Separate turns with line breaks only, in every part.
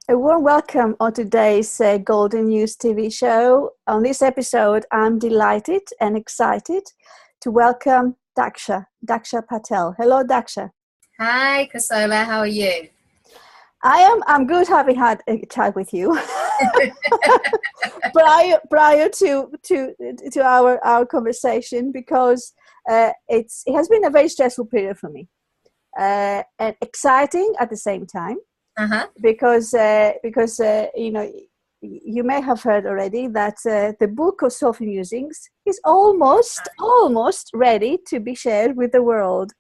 A warm welcome on today's Golden News TV show. On this episode, I'm delighted and excited to welcome Daksha Patel. Hello, Daksha.
Hi, ChriSOULa. How are you?
I'm good, having had a chat with you prior to our conversation, because it has been a very stressful period for me, and exciting at the same time. Because you may have heard already that the Book of Soulful Musings is almost ready to be shared with the world.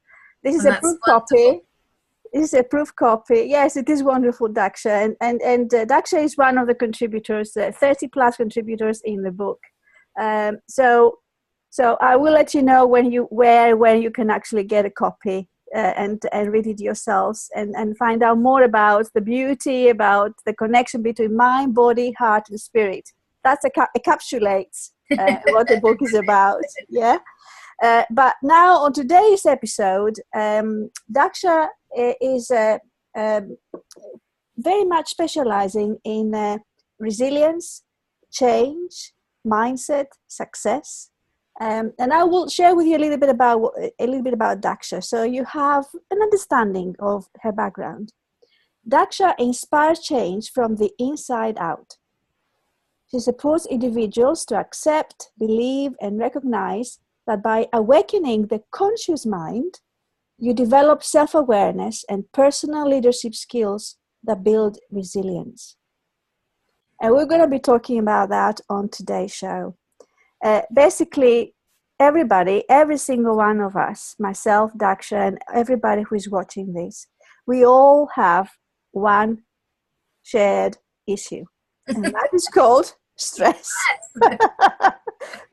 This is a proof copy. This is a proof copy. Yes, it is wonderful, Daksha, and Daksha is one of the contributors, 30 plus contributors in the book. So I will let you know when you can actually get a copy. And read it yourselves and find out more about the beauty, about the connection between mind, body, heart, and spirit. That's encapsulates what the book is about. Yeah. But now on today's episode, Daksha is very much specializing in resilience, change, mindset, success. And I will share with you a little bit about Daksha, so you have an understanding of her background. Daksha inspires change from the inside out. She supports individuals to accept, believe, and recognize that by awakening the conscious mind, you develop self-awareness and personal leadership skills that build resilience. And we're going to be talking about that on today's show. Basically, every single one of us, myself, Daksha, and everybody who is watching this, we all have one shared issue, and that is called stress.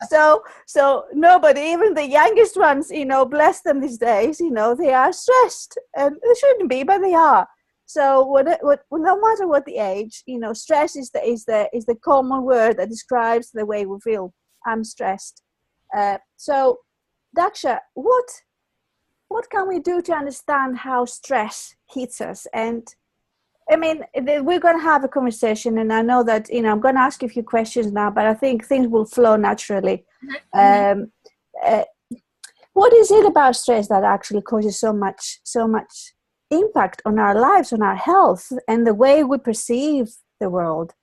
So nobody, even the youngest ones, bless them these days, they are stressed, and they shouldn't be, but they are. So no matter what the age, stress is the common word that describes the way we feel. I'm stressed. So, Daksha, what can we do to understand how stress hits us? And I mean, we're going to have a conversation, and I know that I'm going to ask you a few questions now, but I think things will flow naturally. What is it about stress that actually causes so much impact on our lives, on our health, and the way we perceive the world?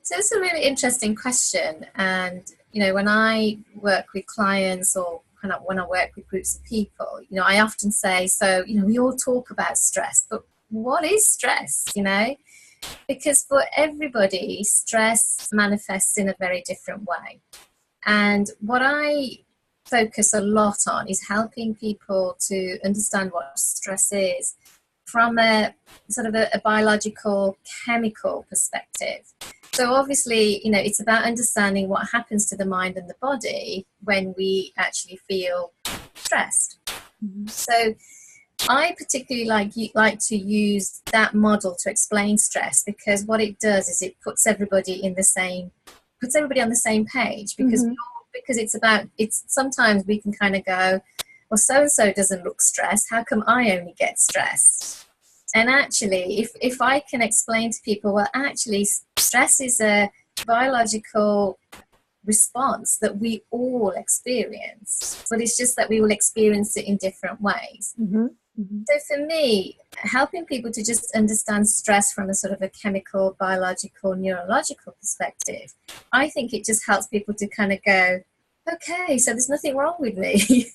So it's a really interesting question, and when I work with clients or when I work with groups of people, I often say, so we all talk about stress, but what is stress? Because for everybody, stress manifests in a very different way. And what I focus a lot on is helping people to understand what stress is from a sort of a biological, chemical perspective. So obviously, it's about understanding what happens to the mind and the body when we actually feel stressed. Mm-hmm. So I particularly like to use that model to explain stress, because what it does is it puts everybody on the same page, because it's sometimes we can kind of go, well, so-and-so doesn't look stressed, how come I only get stressed? And actually, if I can explain to people, well, actually, stress is a biological response that we all experience, but it's just that we will experience it in different ways. Mm-hmm. Mm-hmm. So for me, helping people to just understand stress from a sort of a chemical, biological, neurological perspective, I think it just helps people to kind of go, okay, so there's nothing wrong with me.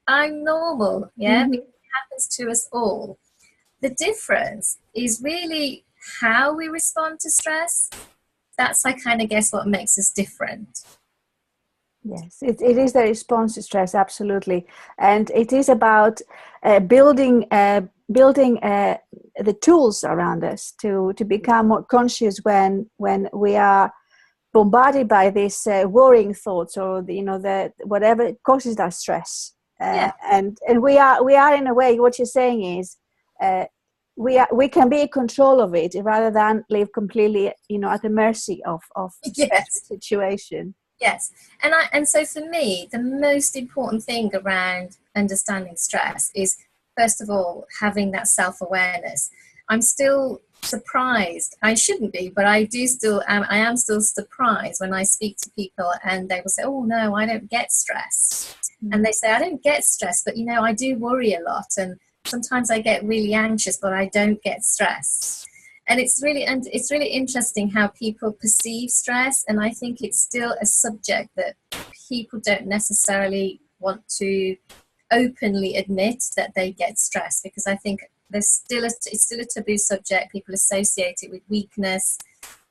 I'm normal, yeah? Mm-hmm. It happens to us all. The difference is really how we respond to stress. That's, I kind of guess, what makes us different.
Yes, it is the response to stress, absolutely. And it is about building the tools around us to become more conscious when we are bombarded by these worrying thoughts, or the whatever causes that stress. And we are in a way, what you're saying is, we can be in control of it rather than live completely, at the mercy of the situation.
Yes, and so for me, the most important thing around understanding stress is, first of all, having that self-awareness. I'm still surprised. I shouldn't be, but I am still surprised when I speak to people and they will say, oh no, I don't get stressed. And they say, I don't get stressed, but I do worry a lot, and sometimes I get really anxious, but I don't get stressed. And it's really interesting how people perceive stress, and I think it's still a subject that people don't necessarily want to openly admit that they get stressed, because I think it's still a taboo subject. People associate it with weakness,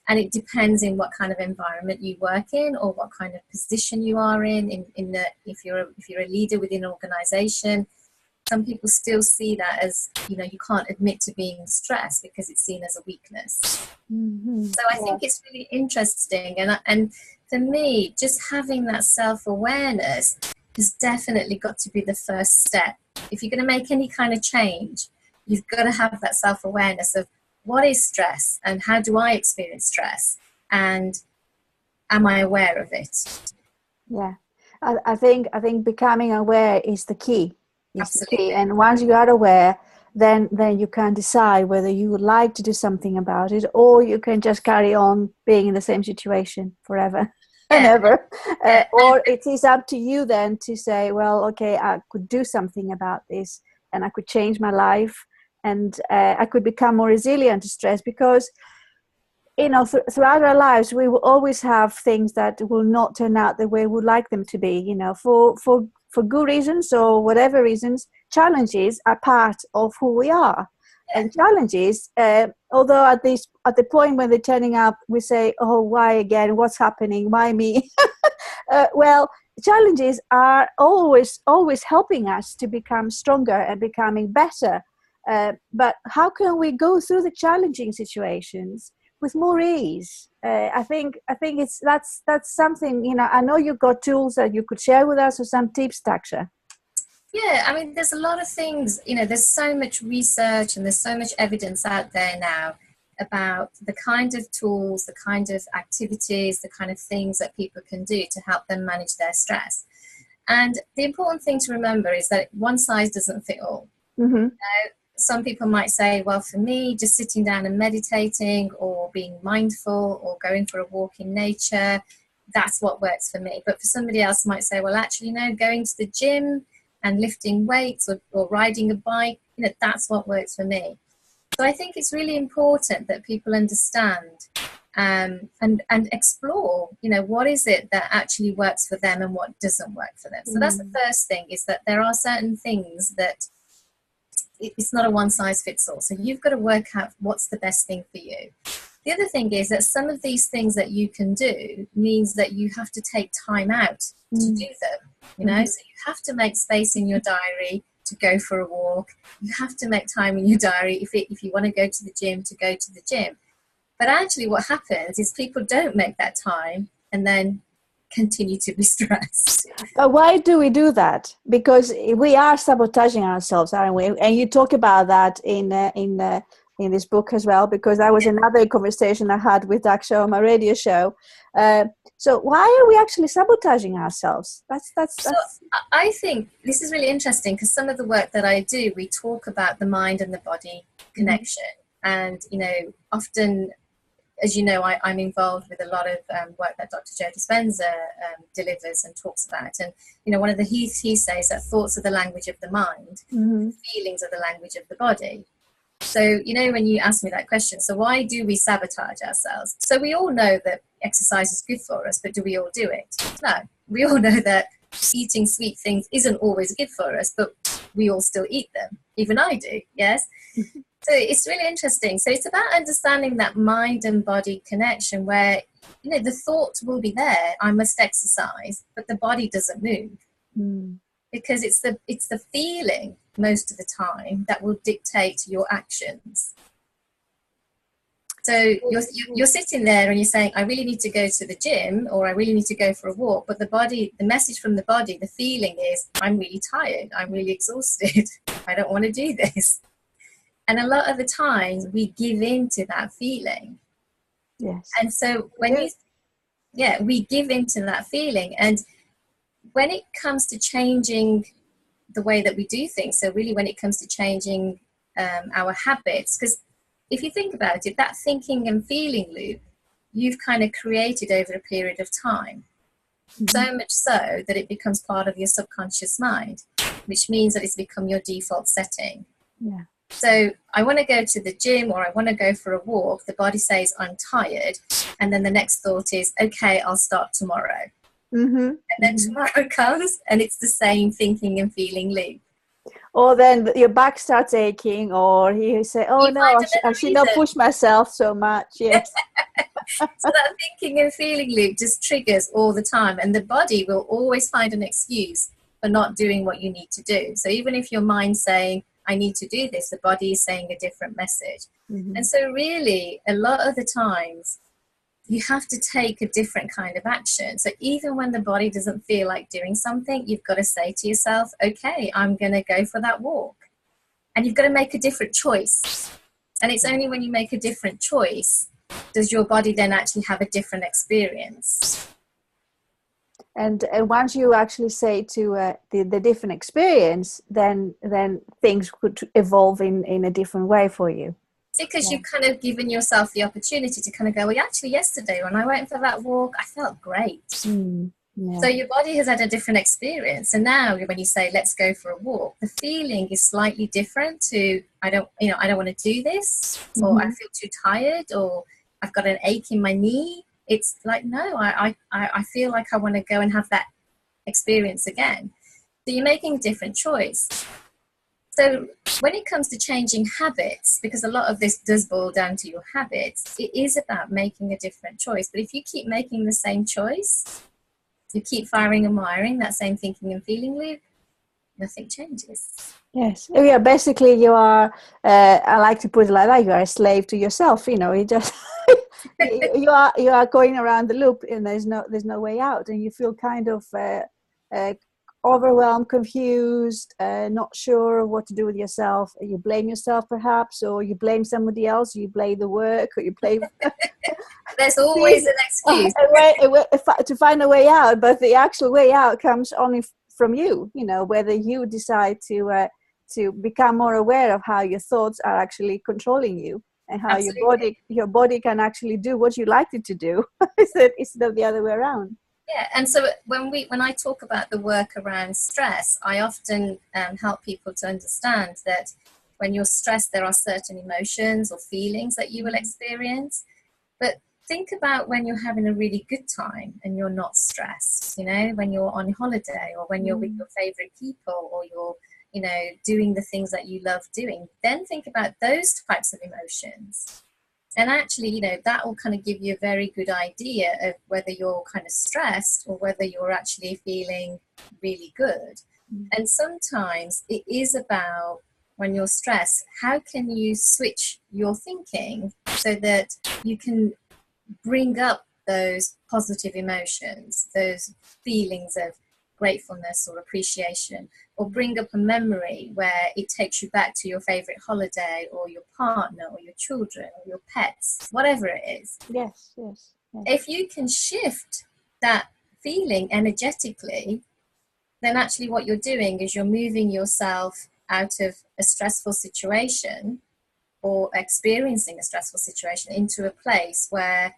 and it depends in what kind of environment you work in or what kind of position you are if you're a leader within an organization. Some people still see that as, you can't admit to being stressed because it's seen as a weakness. So I think it's really interesting. And for me, just having that self-awareness has definitely got to be the first step. If you're going to make any kind of change, you've got to have that self-awareness of what is stress and how do I experience stress, and am I aware of it?
Yeah, I think becoming aware is the key.
Absolutely.
And once you are aware, then you can decide whether you would like to do something about it, or you can just carry on being in the same situation forever and ever. Or it is up to you then to say, well, okay, I could do something about this, and I could change my life, and I could become more resilient to stress, because throughout our lives, we will always have things that will not turn out the way we would like them to be, for good reasons or whatever reasons. Challenges are part of who we are. And challenges, although at the point when they're turning up, we say, oh, why again? What's happening? Why me? Well, challenges are always helping us to become stronger and becoming better. But how can we go through the challenging situations with more ease? I think that's something. I know you've got tools that you could share with us, or some tips, Daksha.
Yeah, I mean, there's a lot of things. There's so much research and there's so much evidence out there now about the kind of tools, the kind of activities, the kind of things that people can do to help them manage their stress. And the important thing to remember is that one size doesn't fit all. Some people might say, well, for me, just sitting down and meditating or being mindful or going for a walk in nature, that's what works for me. But for somebody else might say, well, actually, going to the gym and lifting weights or riding a bike, that's what works for me. So I think it's really important that people understand and explore, what is it that actually works for them and what doesn't work for them. So that's the first thing, is that there are certain things that it's not a one size fits all. So you've got to work out what's the best thing for you. The other thing is that some of these things that you can do means that you have to take time out to do them, so you have to make space in your diary to go for a walk. You have to make time in your diary if you want to go to the gym, to go to the gym. But actually what happens is people don't make that time and then continue to be stressed.
But why do we do that? Because we are sabotaging ourselves, aren't we? And you talk about that in this book as well, because that was another conversation I had with Daksha on my radio show. So why are we actually sabotaging ourselves? So
I think this is really interesting, because some of the work that I do, we talk about the mind and the body connection. And, often, as you know, I'm involved with a lot of work that Dr. Joe Dispenza delivers and talks about. And, one of the he says that thoughts are the language of the mind, feelings are the language of the body. So, when you ask me that question, so why do we sabotage ourselves? So we all know that exercise is good for us, but do we all do it? No. We all know that eating sweet things isn't always good for us, but we all still eat them. Even I do, yes? So it's really interesting. So it's about understanding that mind and body connection where, the thought will be there, I must exercise, but the body doesn't move. Because it's the feeling most of the time that will dictate your actions. So you're sitting there and you're saying, I really need to go to the gym, or I really need to go for a walk. But the message from the body, the feeling is, I'm really tired. I'm really exhausted. I don't want to do this. And a lot of the times we give in to that feeling.
Yes.
And so we give in to that feeling. And when it comes to changing the way that we do things, so really when it comes to changing our habits, because if you think about it, that thinking and feeling loop, you've kind of created over a period of time. So much so that it becomes part of your subconscious mind, which means that it's become your default setting.
Yeah.
So I want to go to the gym, or I want to go for a walk. The body says, I'm tired. And then the next thought is, okay, I'll start tomorrow. And then tomorrow comes and it's the same thinking and feeling loop.
Or then your back starts aching, or you say, oh
You
no, I should not push myself so much. Yes.
So that thinking and feeling loop just triggers all the time, and the body will always find an excuse for not doing what you need to do. So even if your mind's saying, I need to do this, the body is saying a different message. And so really, a lot of the times, you have to take a different kind of action. So even when the body doesn't feel like doing something, you've got to say to yourself, okay, I'm going to go for that walk. And you've got to make a different choice. And it's only when you make a different choice does your body then actually have a different experience.
And once you actually say to the different experience, then things could evolve in a different way for you.
Because you've kind of given yourself the opportunity to kind of go, well, actually yesterday when I went for that walk, I felt great. So your body has had a different experience. And now when you say, let's go for a walk, the feeling is slightly different to, I don't want to do this, or I feel too tired, or I've got an ache in my knee. It's like, no, I feel like I want to go and have that experience again. So you're making a different choice. So when it comes to changing habits, because a lot of this does boil down to your habits, it is about making a different choice. But if you keep making the same choice, you keep firing and wiring that same thinking and feeling loop, nothing changes.
Yes. Yeah, basically you are, I like to put it like that, you are a slave to yourself, you just, you are going around the loop, and there's no way out, and you feel kind of overwhelmed, confused, not sure what to do with yourself. You blame yourself perhaps, or you blame somebody else, you blame the work, or you blame
there's always an excuse
to find a way out, but the actual way out comes only from you, whether you decide to become more aware of how your thoughts are actually controlling you, and how your body can actually do what you like it to do instead of the other way around.
Yeah, and so when I talk about the work around stress, I often help people to understand that when you're stressed, there are certain emotions or feelings that you will experience. But think about when you're having a really good time and you're not stressed, when you're on holiday, or when you're with your favorite people, or you're, doing the things that you love doing. Then think about those types of emotions. And actually, that will kind of give you a very good idea of whether you're kind of stressed or whether you're actually feeling really good. And sometimes it is about, when you're stressed, how can you switch your thinking so that you can bring up those positive emotions, those feelings of gratefulness or appreciation, or bring up a memory where it takes you back to your favorite holiday, or your partner, or your children, or your pets, whatever it is.
Yes.
If you can shift that feeling energetically, then actually what you're doing is you're moving yourself out of a stressful situation, or experiencing a stressful situation, into a place where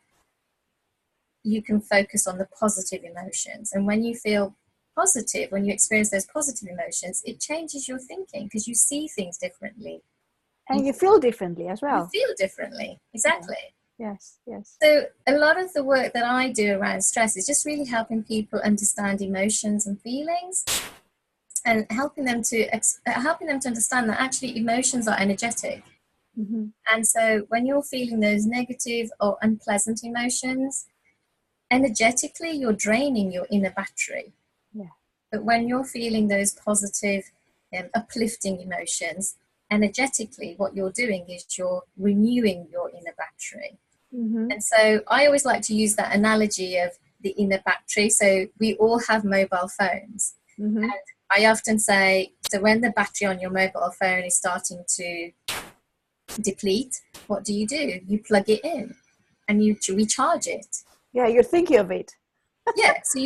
you can focus on the positive emotions. And when you feel positive, when you experience those positive emotions, it changes your thinking, because you see things differently.
And you feel differently as well.
You feel differently, exactly.
Yes.
So a lot of the work that I do around stress is just really helping people understand emotions and feelings, and helping them to understand that actually emotions are energetic. And so when you're feeling those negative or unpleasant emotions, energetically you're draining your inner battery. But when you're feeling those positive, uplifting emotions, energetically what you're doing is you're renewing your inner battery. And so I always like to use that analogy of the inner battery. So we all have mobile phones. And I often say, so when the battery on your mobile phone is starting to deplete, what do? You plug it in and you recharge it.
Yeah, you're thinking of it.
Yeah, so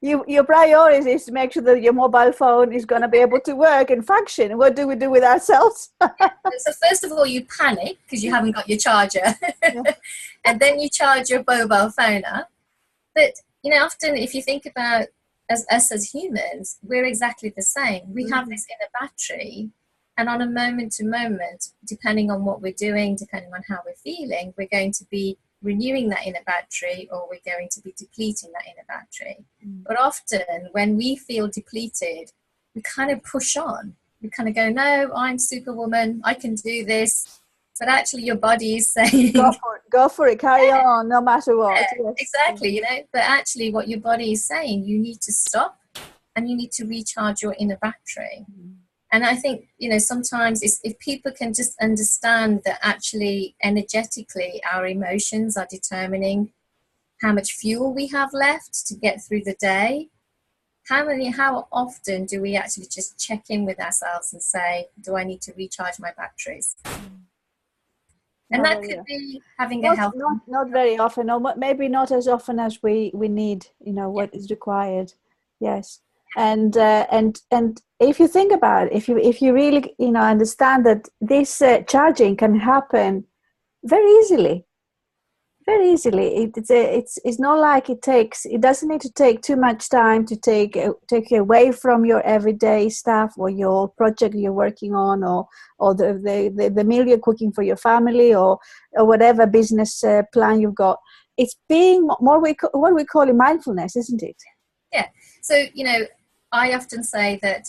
your priority is to make sure that your mobile phone is going to be able to work and function. What do we do with ourselves?
So first of all, you panic because you haven't got your charger,
Yeah.
and then you charge your mobile phone up. But often if you think about us as humans, we're exactly the same. We have this inner battery, and on a moment to moment, depending on what we're doing, depending on how we're feeling, we're going to be renewing that inner battery, or we're going to be depleting that inner battery. But often when we feel depleted, we kind of push on. We kind of go, no, I'm Superwoman, I can do this. But actually your body is saying,
go for it, carry on, no matter what.
yeah,
Yes.
exactly, but actually what your body is saying, you need to stop and you need to recharge your inner battery. And I think, sometimes if people can just understand that actually energetically our emotions are determining how much fuel we have left to get through the day, how often do we actually just check in with ourselves and say, do I need to recharge my batteries? And that could be having a health.
Not very often, or maybe not as often as we need. What is required. Yes, and if you think about it, if you really understand that this charging can happen very easily. Very easily. It's not like it doesn't need to take too much time to take you away from your everyday stuff or your project you're working on, or the meal you're cooking for your family, or whatever business plan you've got. It's being more what we call mindfulness, isn't it?
Yeah. So I often say that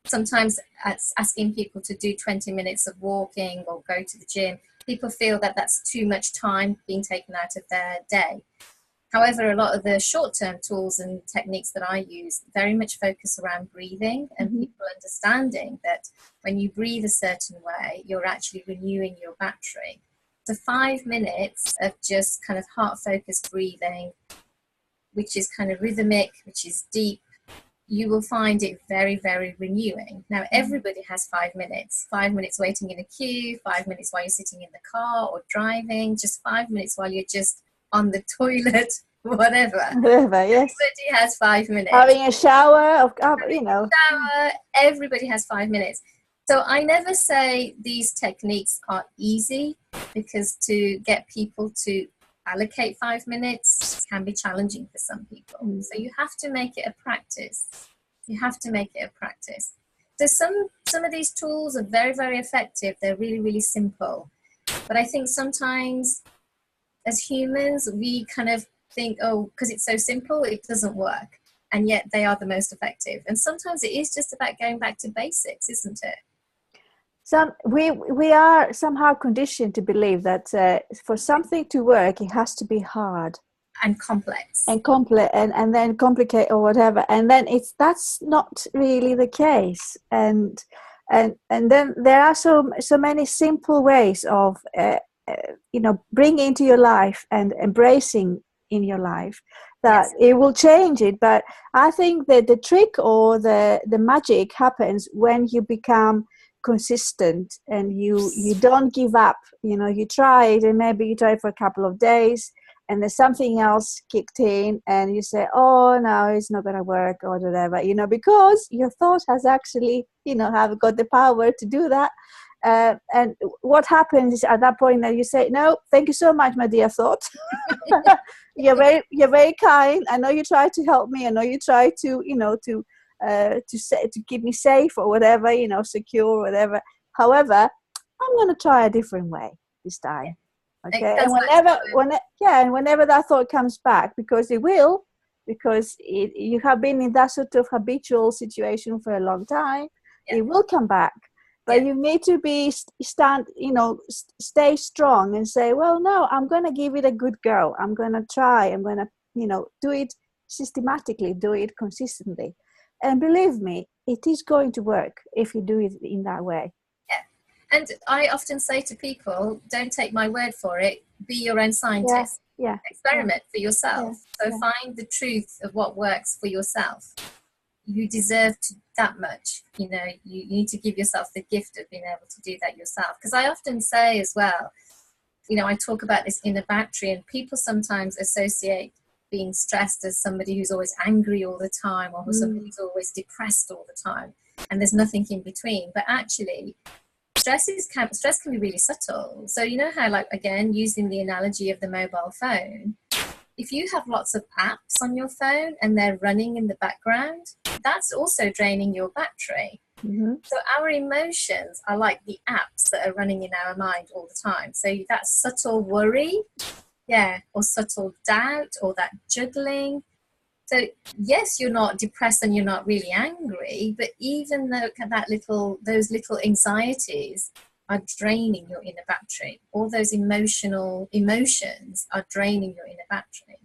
sometimes asking people to do 20 minutes of walking or go to the gym, people feel that that's too much time being taken out of their day. However, a lot of the short-term tools and techniques that I use very much focus around breathing, and people understanding that when you breathe a certain way, you're actually renewing your battery. So 5 minutes of just kind of heart-focused breathing, which is kind of rhythmic, which is deep, you will find it very, very renewing. Now, everybody has 5 minutes. 5 minutes waiting in a queue, 5 minutes while you're sitting in the car or driving, just 5 minutes while you're just on the toilet, whatever.
Yes.
Everybody has 5 minutes.
Having a shower,
Shower, everybody has 5 minutes. So I never say these techniques are easy, because to get people to allocate 5 minutes can be challenging for some people. So you have to make it a practice. So some of these tools are very, very effective. They're really, really simple. But I think sometimes as humans, we kind of think, oh, because it's so simple, it doesn't work. And yet they are the most effective. And sometimes it is just about going back to basics, isn't it?
We are somehow conditioned to believe that for something to work, it has to be hard
and complex
and then complicate or whatever, and then that's not really the case. And then there are so many simple ways of bringing into your life and embracing in your life that it will change it. But I think that the trick or the magic happens when you become consistent and you don't give up. You try it, and maybe you try it for a couple of days, and there's something else kicked in, and you say, oh no, it's not gonna work, or whatever, because your thought has actually have got the power to do that. And what happens is at that point that you say, no, thank you so much, my dear thought. you're very kind. I know you try to help me. I know you try to to keep me safe or whatever, secure, whatever. However, I'm going to try a different way this time. Okay. And whenever that thought comes back, because it will, because you have been in that sort of habitual situation for a long time, it will come back. But you need to stay strong and say, well, no, I'm going to give it a good go. I'm going to try. I'm going to, do it systematically, do it consistently. And believe me, it is going to work if you do it in that way.
Yeah. And I often say to people, don't take my word for it. Be your own scientist.
Yeah.
Experiment for yourself. Find the truth of what works for yourself. You deserve that much. You need to give yourself the gift of being able to do that yourself. Because I often say as well, I talk about this inner battery, and people sometimes associate being stressed as somebody who's always angry all the time, or somebody who's always depressed all the time, and there's nothing in between. But actually, stress can be really subtle. So you know how, like, again, using the analogy of the mobile phone, if you have lots of apps on your phone and they're running in the background, that's also draining your battery. So our emotions are like the apps that are running in our mind all the time. So that subtle worry, or subtle doubt, or that juggling. So yes, you're not depressed and you're not really angry, but even though those little anxieties are draining your inner battery. All those emotions are draining your inner battery.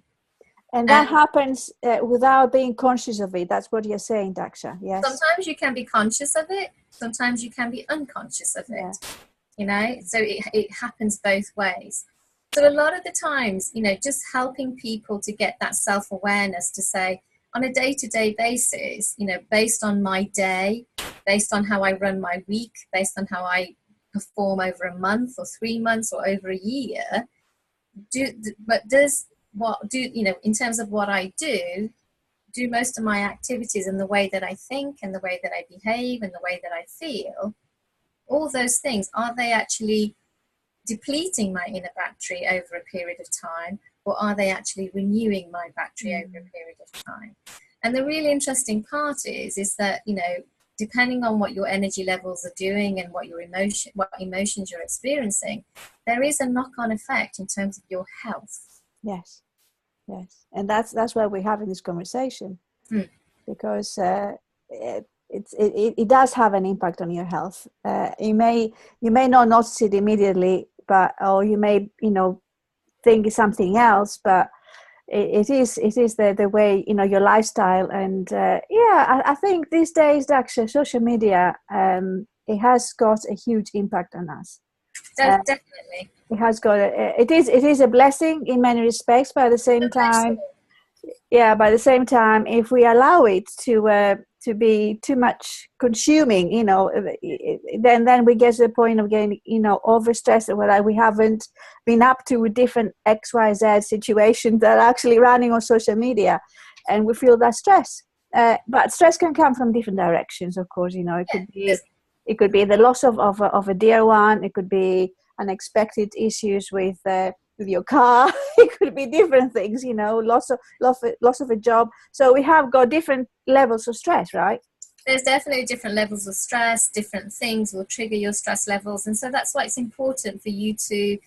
And that happens without being conscious of it. That's what you're saying, Daksha. Yes.
Sometimes you can be conscious of it. Sometimes you can be unconscious of it. You know, so it happens both ways. So a lot of the times, you know, just helping people to get that self-awareness to say, on a day-to-day basis, you know, based on my day, based on how I run my week, based on how I perform over a month or 3 months or over a year, in terms of what I do most of my activities and the way that I think and the way that I behave and the way that I feel, all those things, are they actually depleting my inner battery over a period of time, or are they actually renewing my battery over a period of time? And the really interesting part is that, you know, depending on what your energy levels are doing and what emotions you're experiencing, there is a knock-on effect in terms of your health.
Yes, and that's why we're having this conversation, because it does have an impact on your health. You may not notice it immediately, or you may, you know, think it's something else, but it is the way, you know, your lifestyle. And I think these days, Daksha, social media, it has got a huge impact on us.
Definitely,
it has got it is a blessing in many respects, but at the same time, if we allow it to be too much consuming, you know, then we get to the point of getting, you know, overstressed, whether we haven't been up to different XYZ situations that are actually running on social media, and we feel that stress. But stress can come from different directions, of course. You know, it could be the loss of a dear one. It could be unexpected issues with your car. It could be different things, you know, loss of a job. So we have got different levels of stress, right?
There's definitely different levels of stress. Different things will trigger your stress levels, and so that's why it's important for you to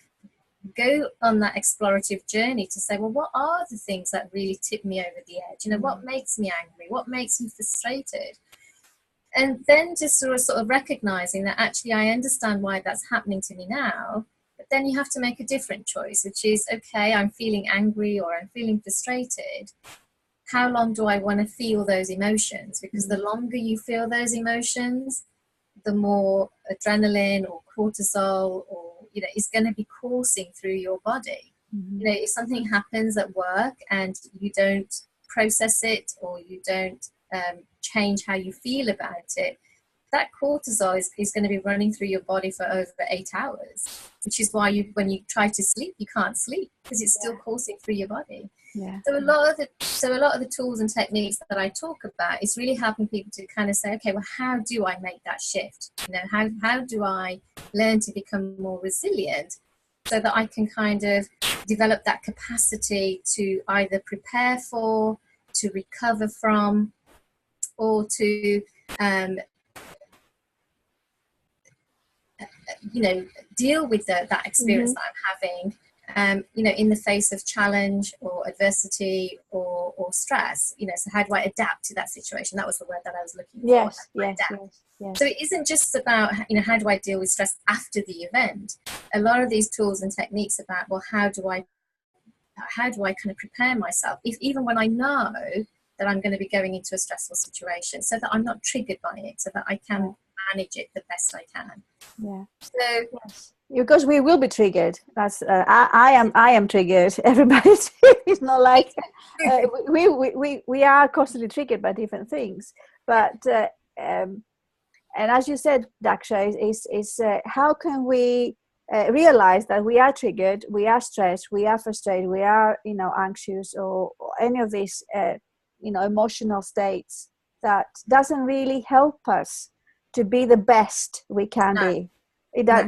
go on that explorative journey to say, well, what are the things that really tip me over the edge? You know, what makes me angry? What makes me frustrated? And then just sort of recognizing that actually I understand why that's happening to me now, but then you have to make a different choice, which is, okay, I'm feeling angry or I'm feeling frustrated. How long do I want to feel those emotions? Because the longer you feel those emotions, the more adrenaline or cortisol or, you know, is going to be coursing through your body. You know, if something happens at work and you don't process it, or you don't change how you feel about it, that cortisol is going to be running through your body for over 8 hours, which is why when you try to sleep, you can't sleep, because it's still coursing through your body. So a lot of the tools and techniques that I talk about is really helping people to kind of say, okay, well, how do I make that shift? You know, how do I learn to become more resilient, so that I can kind of develop that capacity to either prepare for, to recover from, or to you know, deal with that experience that I'm having, you know, in the face of challenge or adversity or stress. You know, so how do I adapt to that situation? That was the word that I was looking for.
Yes.
So it isn't just about, you know, how do I deal with stress after the event. A lot of these tools and techniques about, well, how do I kind of prepare myself, even when I know that I'm going to be going into a stressful situation, so that I'm not triggered by it, so that I can manage it the best I can. So
because we will be triggered. That's I am triggered. Everybody's it's not like we are constantly triggered by different things. But and as you said, Daksha, is how can we realize that we are triggered, we are stressed, we are frustrated, we are, anxious, or any of these, emotional states that doesn't really help us to be the best we can
No.
be.
No.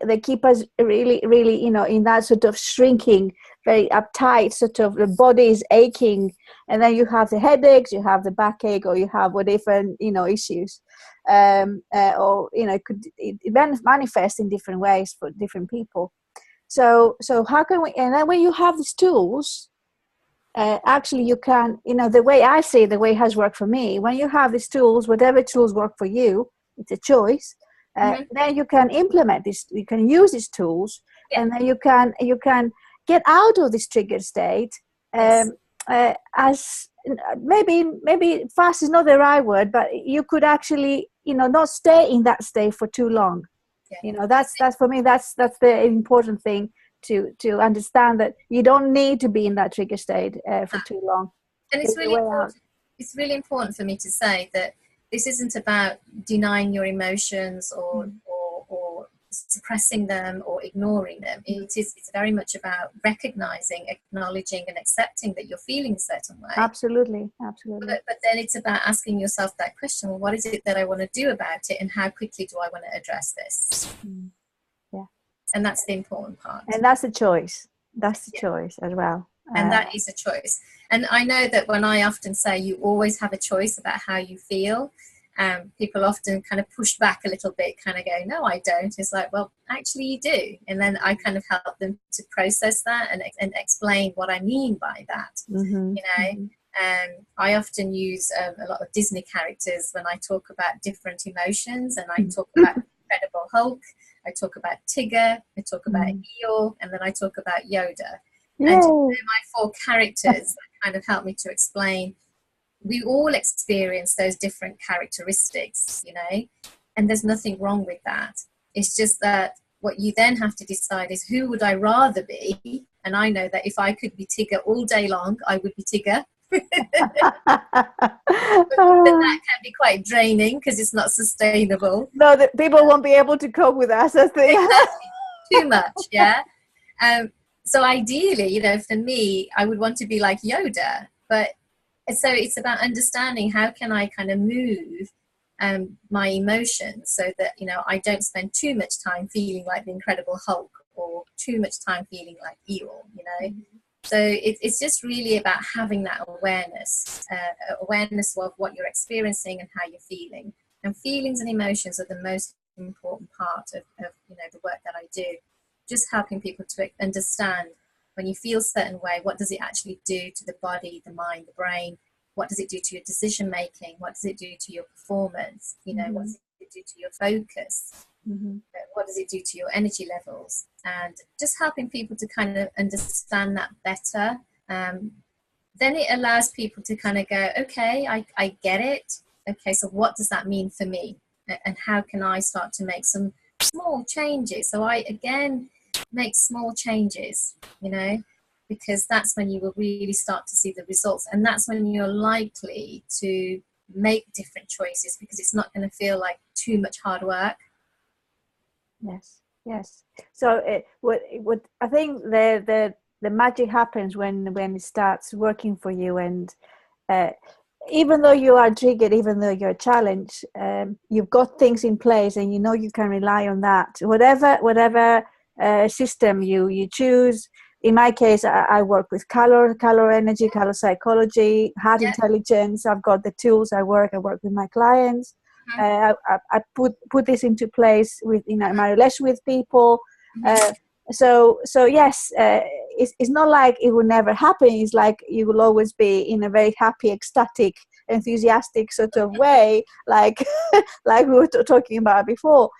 They keep us really, really, in that sort of shrinking, very uptight, sort of the body is aching, and then you have the headaches, you have the backache, or you have whatever, issues. Or it manifests in different ways for different people. So how can we? And then when you have these tools, actually you can, the way I see it, the way it has worked for me, when you have these tools, whatever tools work for you, it's a choice. Then you can implement this, you can use these tools, and then you can get out of this triggered state. As maybe fast is not the right word, but you could actually, not stay in that state for too long. That's for me, that's the important thing, to understand that you don't need to be in that trigger state for too long.
And it's really important for me to say that this isn't about denying your emotions or suppressing them or ignoring them. It's very much about recognizing, acknowledging, and accepting that you're feeling a certain way.
Absolutely.
But then it's about asking yourself that question: well, what is it that I want to do about it, and how quickly do I want to address this?
Yeah.
And that's the important part.
And that's a choice. That's the choice as well.
And that is a choice. And I know that when I often say you always have a choice about how you feel, people often kind of push back a little bit, kind of go, no, I don't. It's like, well, actually you do. And then I kind of help them to process that and explain what I mean by that. I often use a lot of Disney characters when I talk about different emotions, and I talk about Incredible Hulk, I talk about Tigger, I talk about Eeyore, and then I talk about Yoda.
Yay.
And they're my 4 characters that kind of help me to explain. We all experience those different characteristics, and there's nothing wrong with that. It's just that what you then have to decide is, who would I rather be? And I know that if I could be Tigger all day long, I would be Tigger. but that can be quite draining because it's not sustainable.
No, that people won't be able to cope with that. Exactly.
Too much, yeah. So ideally, for me, I would want to be like Yoda. But so it's about understanding, how can I kind of move my emotions so that, I don't spend too much time feeling like the Incredible Hulk, or too much time feeling like Eeyore, So it's just really about having that awareness of what you're experiencing and how you're feeling. And feelings and emotions are the most important part of the work that I do. Just helping people to understand, when you feel a certain way, what does it actually do to the body, the mind, the brain? What does it do to your decision making? What does it do to your performance? What does it do to your focus? What does it do to your energy levels? And just helping people to kind of understand that better. Then it allows people to kind of go, okay, I get it. Okay, so what does that mean for me? And how can I start to make some small changes? So I, again, make small changes, because that's when you will really start to see the results. And that's when you're likely to make different choices, because it's not going to feel like too much hard work.
Yes. So what I think the magic happens when it starts working for you, and even though you are triggered, even though you're challenged, you've got things in place, and you can rely on that. Whatever system you choose. In my case, I work with color energy, color psychology, heart intelligence. I've got the tools. I work with my clients. I put this into place with my relation with people. So yes, it's not like it will never happen. It's like you will always be in a very happy, ecstatic, enthusiastic sort of way, like we were talking about before.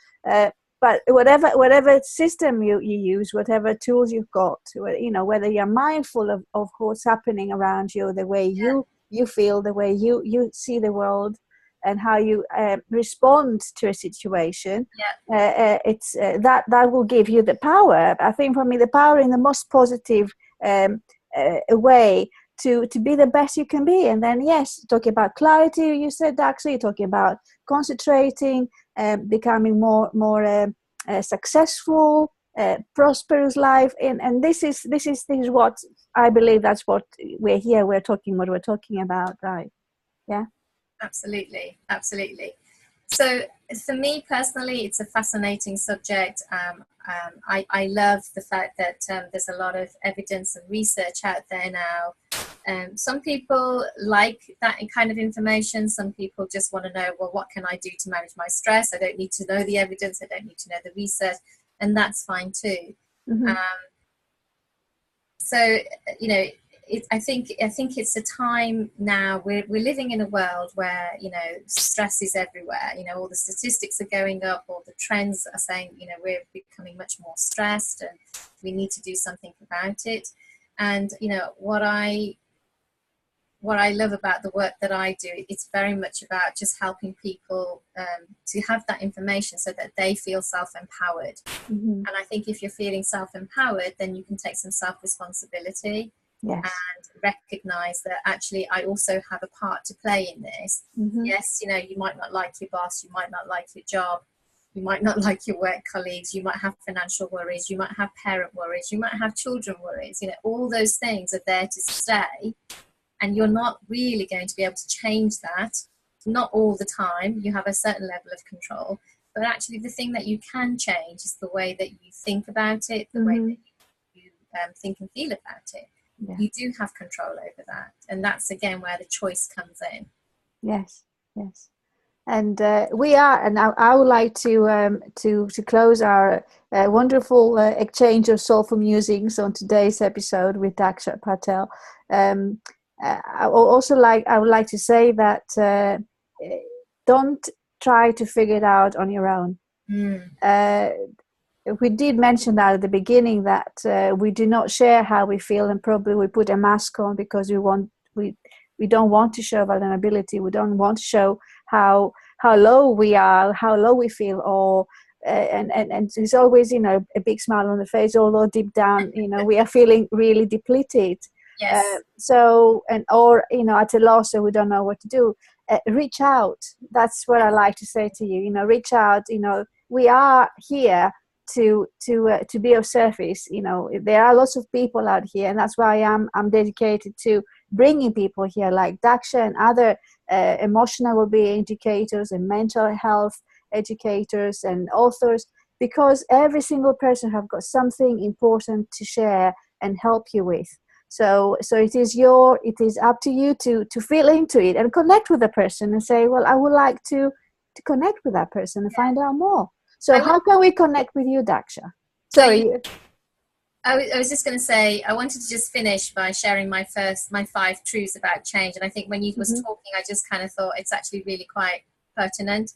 But whatever system you use, whatever tools you've got, whether you're mindful of what's happening around you, the way you feel, the way you see the world, and how you respond to a situation, it's that will give you the power. I think for me, the power in the most positive way to be the best you can be. And then, yes, talking about clarity, you said, Daksha, you're talking about concentrating, becoming more successful, prosperous life. And this is what I believe, that's what we're talking about, right? Yeah.
Absolutely, absolutely. So for me personally, it's a fascinating subject. I love the fact that there's a lot of evidence and research out there now. Some people like that kind of information. Some people just want to know, well, what can I do to manage my stress? I don't need to know the evidence. I don't need to know the research, and that's fine too.
Mm-hmm.
So, you know, I think it's a time now. We're living in a world where, you know, stress is everywhere. You know, all the statistics are going up. All the trends are saying, you know, we're becoming much more stressed, and we need to do something about it. And you know, what I love about the work that I do, it's very much about just helping people to have that information so that they feel self-empowered.
Mm-hmm.
And I think if you're feeling self-empowered, then you can take some self-responsibility.
Yes.
And recognize that actually I also have a part to play in this.
Mm-hmm.
Yes, you know, you might not like your boss, you might not like your job, you might not like your work colleagues, you might have financial worries, you might have parent worries, you might have children worries. You know, all those things are there to stay, and you're not really going to be able to change that. Not all the time. You have a certain level of control, but actually the thing that you can change is the way that you think about it, the way that you think and feel about it. Yeah. You do have control over that, and that's again where the choice comes in.
Yes, yes, and we are. And I would like to close our wonderful exchange of soulful musings on today's episode with Daksha Patel. I would like to say that don't try to figure it out on your own. We did mention that at the beginning, that we do not share how we feel, and probably we put a mask on because we don't want to show vulnerability. We don't want to show how low we are, how low we feel, or and there's always, you know, a big smile on the face, although deep down, you know, we are feeling really depleted.
Yes.
Or you know, at a loss, so we don't know what to do. Reach out. That's what I like to say to you. You know, reach out. You know, we are here to be of service. You know, there are lots of people out here, and that's why I'm dedicated to bringing people here like Daksha and other emotional well-being educators and mental health educators and authors, because every single person have got something important to share and help you with. So it is up to you to feel into it and connect with the person and say, well, I would like to connect with that person and find out more. So how can we connect with you, Daksha? Sorry.
I was just going to say, I wanted to just finish by sharing my 5 truths about change. And I think when you was talking, I just kind of thought it's actually really quite pertinent.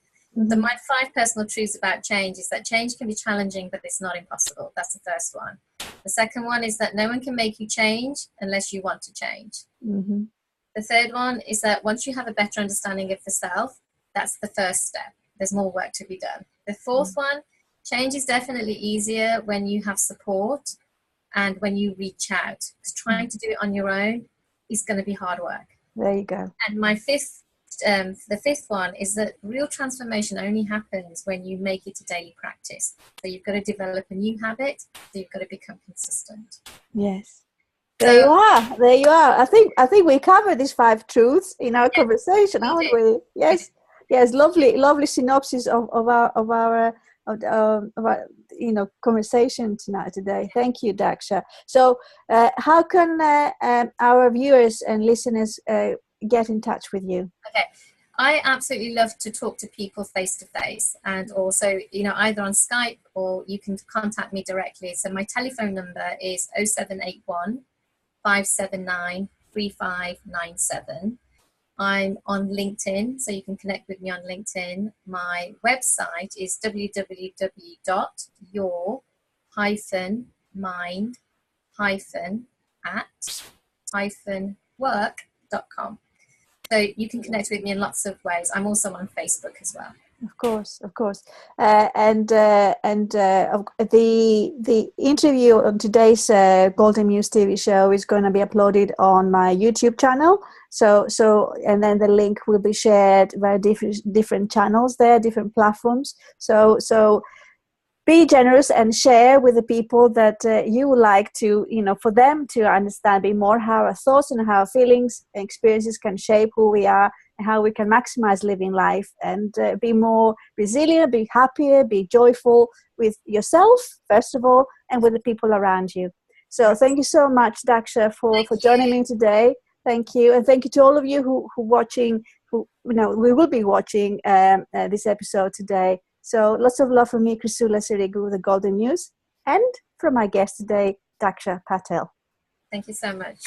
So my 5 personal truths about change is that change can be challenging, but it's not impossible. That's the first one. The second one is that no one can make you change unless you want to change. The third one is that once you have a better understanding of the self, that's the first step. There's more work to be done. The fourth one, change is definitely easier when you have support and when you reach out. Because trying to do it on your own is going to be hard work.
There you go.
And the fifth one is that real transformation only happens when you make it a daily practice. So you've got to develop a new habit. So you've got to become consistent.
Yes. There you are. I think we covered these 5 truths in our conversation, haven't we? Yes. Yes. Lovely synopsis of our conversation today. Thank you, Daksha. So how can our viewers and listeners get in touch with you?
Okay. I absolutely love to talk to people face to face, and also, you know, either on Skype or you can contact me directly. So my telephone number is 0781 579 3597. I'm on LinkedIn, so you can connect with me on LinkedIn. My website is www.your-mind-at-work.com. So you can connect with me in lots of ways. I'm also on Facebook as well.
Of course. And the interview on today's GoldenMuseTV show is going to be uploaded on my YouTube channel. So and then the link will be shared via different channels there, different platforms. So be generous and share with the people that you would like to, for them to understand a bit more how our thoughts and how our feelings and experiences can shape who we are and how we can maximize living life and be more resilient, be happier, be joyful with yourself, first of all, and with the people around you. So thank you so much, Daksha, for joining me today. Thank you. And thank you to all of you who watching, we will be watching this episode today. So lots of love from me, ChriSOULa Sirigou, the Golden Muse, and from my guest today, Daksha Patel.
Thank you so much.